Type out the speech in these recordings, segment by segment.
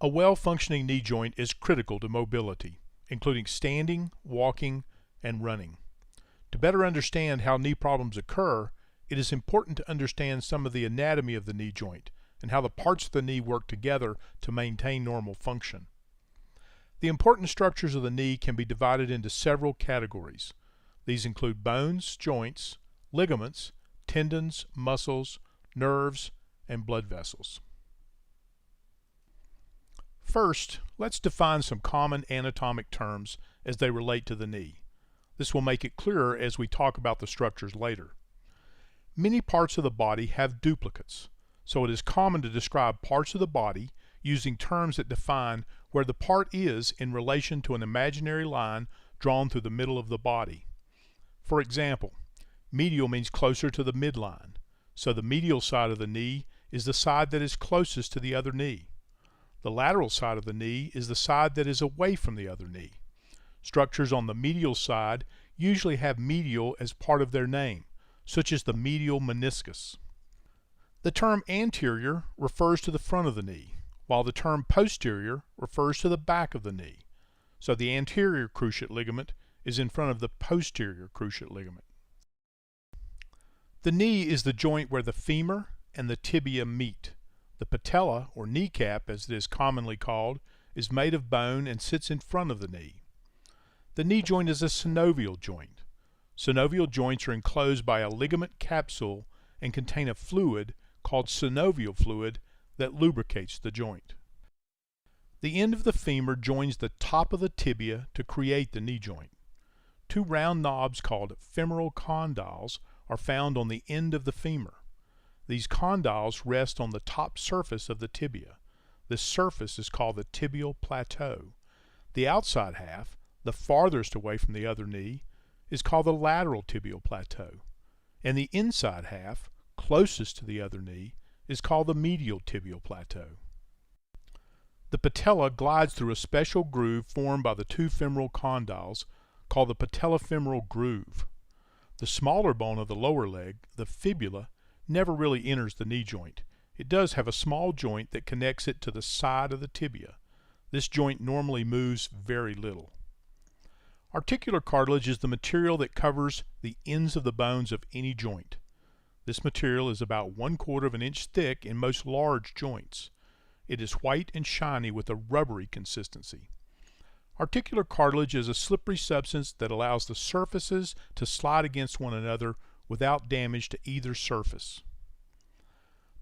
A well-functioning knee joint is critical to mobility, including standing, walking, and running. To better understand how knee problems occur, it is important to understand some of the anatomy of the knee joint and how the parts of the knee work together to maintain normal function. The important structures of the knee can be divided into several categories. These include bones, joints, ligaments, tendons, muscles, nerves, and blood vessels. First, let's define some common anatomic terms as they relate to the knee. This will make it clearer as we talk about the structures later. Many parts of the body have duplicates, so it is common to describe parts of the body using terms that define where the part is in relation to an imaginary line drawn through the middle of the body. For example, medial means closer to the midline, so the medial side of the knee is the side that is closest to the other knee. The lateral side of the knee is the side that is away from the other knee. Structures on the medial side usually have medial as part of their name, such as the medial meniscus. The term anterior refers to the front of the knee, while the term posterior refers to the back of the knee. So the anterior cruciate ligament is in front of the posterior cruciate ligament. The knee is the joint where the femur and the tibia meet. The patella, or kneecap as it is commonly called, is made of bone and sits in front of the knee. The knee joint is a synovial joint. Synovial joints are enclosed by a ligament capsule and contain a fluid called synovial fluid that lubricates the joint. The end of the femur joins the top of the tibia to create the knee joint. Two round knobs called femoral condyles are found on the end of the femur. These condyles rest on the top surface of the tibia. This surface is called the tibial plateau. The outside half, the farthest away from the other knee, is called the lateral tibial plateau, and the inside half, closest to the other knee, is called the medial tibial plateau. The patella glides through a special groove formed by the two femoral condyles called the patellofemoral groove. The smaller bone of the lower leg, the fibula, never really enters the knee joint. It does have a small joint that connects it to the side of the tibia. This joint normally moves very little. Articular cartilage is the material that covers the ends of the bones of any joint. This material is about 1/4 of an inch thick in most large joints. It is white and shiny with a rubbery consistency. Articular cartilage is a slippery substance that allows the surfaces to slide against one another without damage to either surface.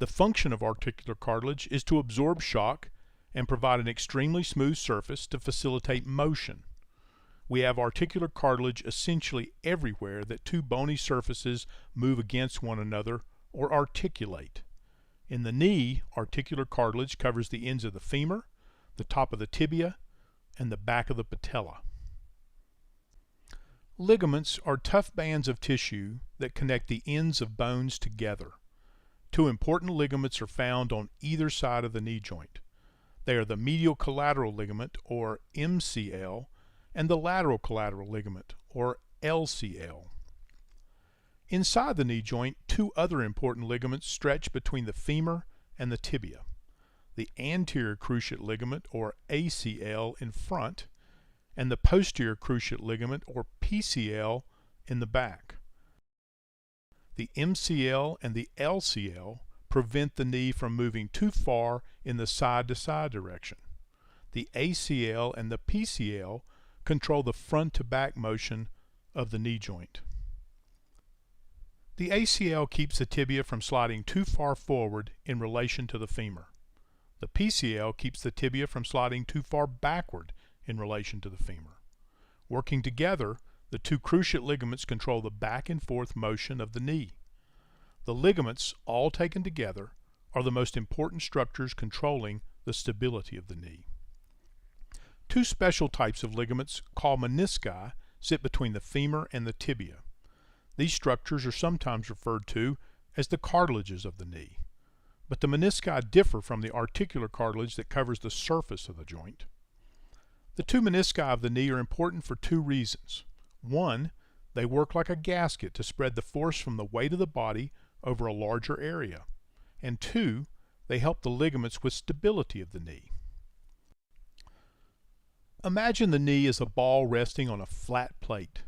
The function of articular cartilage is to absorb shock and provide an extremely smooth surface to facilitate motion. We have articular cartilage essentially everywhere that two bony surfaces move against one another or articulate. In the knee, articular cartilage covers the ends of the femur, the top of the tibia, and the back of the patella. Ligaments are tough bands of tissue that connect the ends of bones together. Two important ligaments are found on either side of the knee joint. They are the medial collateral ligament, or MCL, and the lateral collateral ligament, or LCL. Inside the knee joint, two other important ligaments stretch between the femur and the tibia. The anterior cruciate ligament, or ACL, in front, and the posterior cruciate ligament, or PCL, in the back. The MCL and the LCL prevent the knee from moving too far in the side-to-side direction. The ACL and the PCL control the front-to-back motion of the knee joint. The ACL keeps the tibia from sliding too far forward in relation to the femur. The PCL keeps the tibia from sliding too far backward in relation to the femur. Working together, the two cruciate ligaments control the back and forth motion of the knee. The ligaments, all taken together, are the most important structures controlling the stability of the knee. Two special types of ligaments, called menisci, sit between the femur and the tibia. These structures are sometimes referred to as the cartilages of the knee. But the menisci differ from the articular cartilage that covers the surface of the joint. The two menisci of the knee are important for two reasons. One, they work like a gasket to spread the force from the weight of the body over a larger area. And two, they help the ligaments with stability of the knee. Imagine the knee as a ball resting on a flat plate.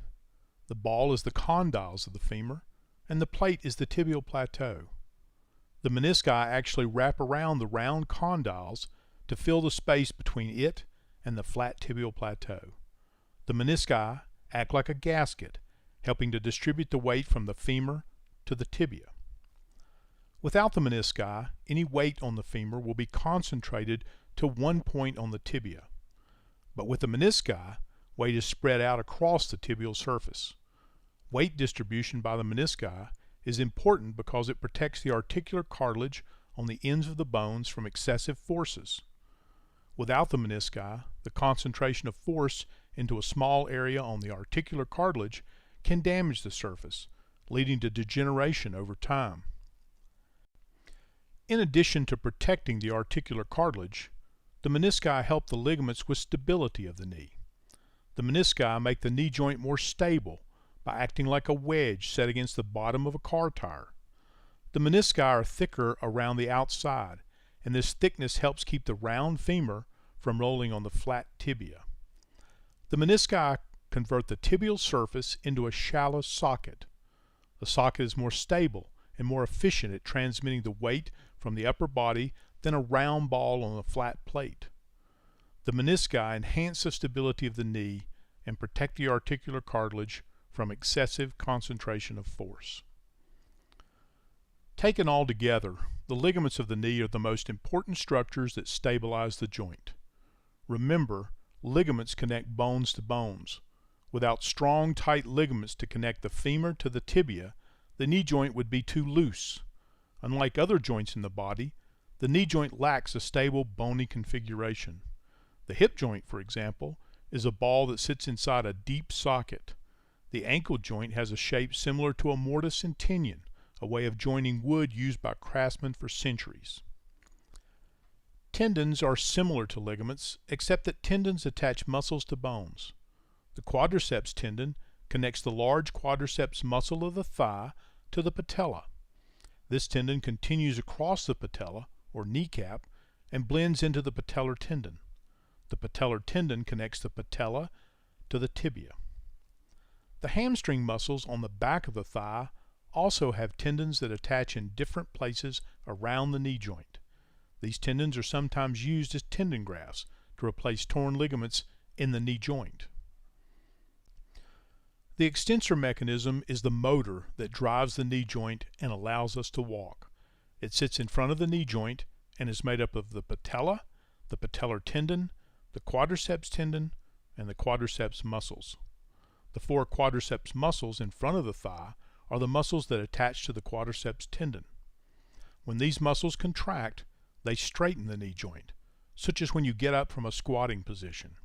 The ball is the condyles of the femur, and the plate is the tibial plateau. The menisci actually wrap around the round condyles to fill the space between it and the flat tibial plateau. The menisci act like a gasket, helping to distribute the weight from the femur to the tibia. Without the menisci, any weight on the femur will be concentrated to one point on the tibia. But with the menisci, weight is spread out across the tibial surface. Weight distribution by the menisci is important because it protects the articular cartilage on the ends of the bones from excessive forces. Without the menisci, the concentration of force into a small area on the articular cartilage can damage the surface, leading to degeneration over time. In addition to protecting the articular cartilage, the menisci help the ligaments with stability of the knee. The menisci make the knee joint more stable by acting like a wedge set against the bottom of a car tire. The menisci are thicker around the outside, and this thickness helps keep the round femur from rolling on the flat tibia. The menisci convert the tibial surface into a shallow socket. The socket is more stable and more efficient at transmitting the weight from the upper body than a round ball on a flat plate. The menisci enhance the stability of the knee and protect the articular cartilage from excessive concentration of force. Taken all together, the ligaments of the knee are the most important structures that stabilize the joint. Remember, ligaments connect bones to bones. Without strong, tight ligaments to connect the femur to the tibia, the knee joint would be too loose. Unlike other joints in the body, the knee joint lacks a stable bony configuration. The hip joint, for example, is a ball that sits inside a deep socket. The ankle joint has a shape similar to a mortise and tenon, a way of joining wood used by craftsmen for centuries. Tendons are similar to ligaments, except that tendons attach muscles to bones. The quadriceps tendon connects the large quadriceps muscle of the thigh to the patella. This tendon continues across the patella, or kneecap, and blends into the patellar tendon. The patellar tendon connects the patella to the tibia. The hamstring muscles on the back of the thigh also have tendons that attach in different places around the knee joint. These tendons are sometimes used as tendon grafts to replace torn ligaments in the knee joint. The extensor mechanism is the motor that drives the knee joint and allows us to walk. It sits in front of the knee joint and is made up of the patella, the patellar tendon, the quadriceps tendon, and the quadriceps muscles. The four quadriceps muscles in front of the thigh are the muscles that attach to the quadriceps tendon. When these muscles contract, they straighten the knee joint, such as when you get up from a squatting position.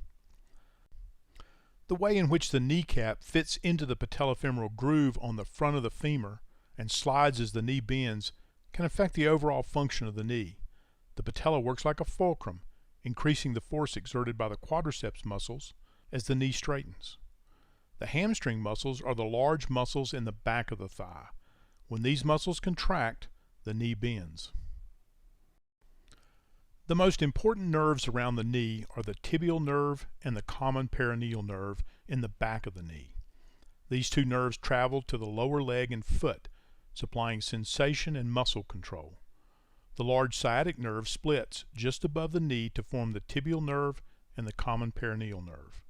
The way in which the kneecap fits into the patellofemoral groove on the front of the femur and slides as the knee bends can affect the overall function of the knee. The patella works like a fulcrum, increasing the force exerted by the quadriceps muscles as the knee straightens. The hamstring muscles are the large muscles in the back of the thigh. When these muscles contract, the knee bends. The most important nerves around the knee are the tibial nerve and the common peroneal nerve in the back of the knee. These two nerves travel to the lower leg and foot, supplying sensation and muscle control. The large sciatic nerve splits just above the knee to form the tibial nerve and the common peroneal nerve.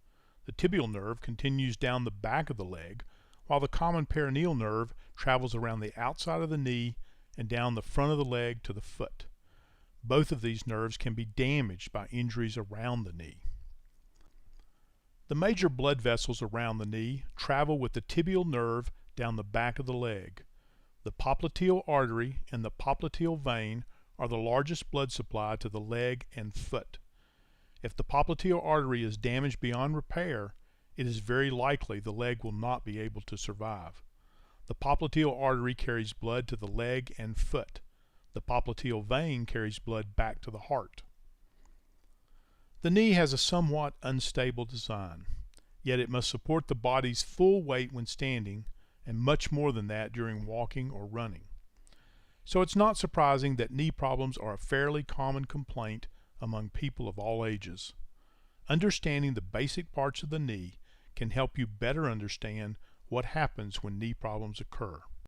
The tibial nerve continues down the back of the leg, while the common peroneal nerve travels around the outside of the knee and down the front of the leg to the foot. Both of these nerves can be damaged by injuries around the knee. The major blood vessels around the knee travel with the tibial nerve down the back of the leg. The popliteal artery and the popliteal vein are the largest blood supply to the leg and foot. If the popliteal artery is damaged beyond repair, it is very likely the leg will not be able to survive. The popliteal artery carries blood to the leg and foot. The popliteal vein carries blood back to the heart. The knee has a somewhat unstable design, yet it must support the body's full weight when standing and much more than that during walking or running. So it's not surprising that knee problems are a fairly common complaint among people of all ages. Understanding the basic parts of the knee can help you better understand what happens when knee problems occur.